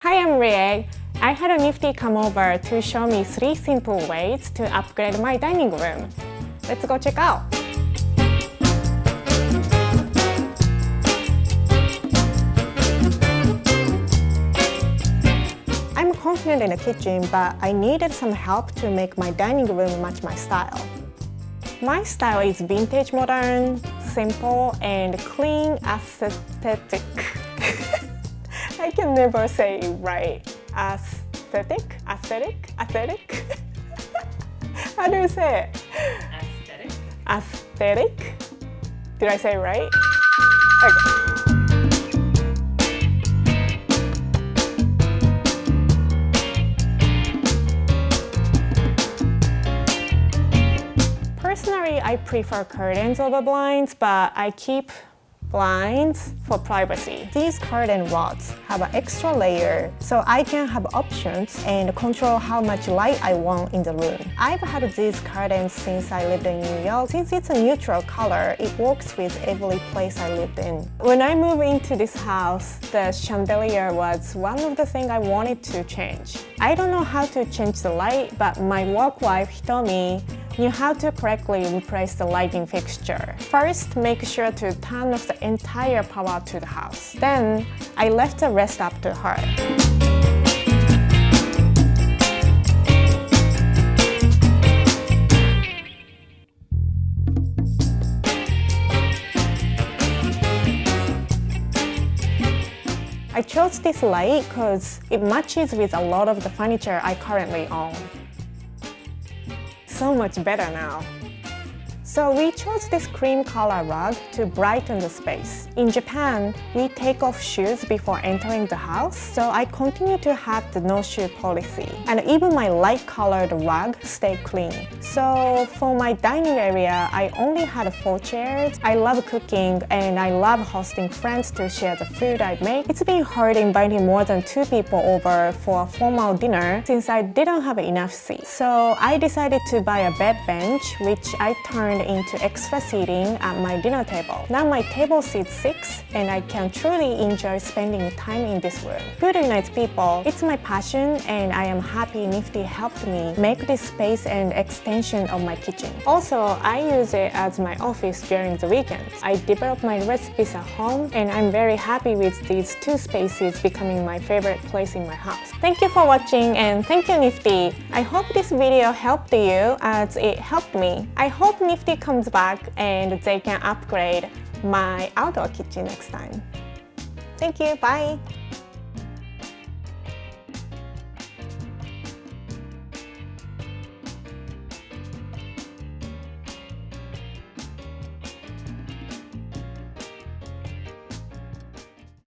Hi, I'm Rie. I had a Nifty come over to show me 3 simple ways to upgrade my dining room. Let's go check out. I'm confident in the kitchen, but I needed some help to make my dining room match my style. My style is vintage modern, simple, and clean aesthetic. I can never say it right. Aesthetic? How do you say it? Aesthetic? Did I say it right? Okay. Personally, I prefer curtains over blinds, but I keep blinds for privacy. These curtain rods have an extra layer, so I can have options and control how much light I want in the room. I've had these curtains since I lived in New York. Since it's a neutral color, it works with every place I lived in. When I moved into this house, the chandelier was one of the things I wanted to change. I don't know how to change the light, but my work wife Hitomi knew how to correctly replace the lighting fixture. First, make sure to turn off the entire power to the house. Then, I left the rest up to her. I chose this light because it matches with a lot of the furniture I currently own. So much better now. So we chose this cream color rug to brighten the space. In Japan, we take off shoes before entering the house, so I continue to have the no shoe policy. And even my light colored rug stayed clean. So for my dining area, I only had 4 chairs. I love cooking and I love hosting friends to share the food I make. It's been hard inviting more than 2 people over for a formal dinner since I didn't have enough seats. So I decided to buy a bed bench, which I turned into extra seating at my dinner table. Now my table seats 6 and I can truly enjoy spending time in this room. Food unites people. It's my passion and I am happy Nifty helped me make this space an extension of my kitchen. Also, I use it as my office during the weekends. I develop my recipes at home and I'm very happy with these 2 spaces becoming my favorite place in my house. Thank you for watching and thank you Nifty. I hope this video helped you as it helped me. I hope Nifty comes back and they can upgrade my outdoor kitchen next time. Thank you, bye!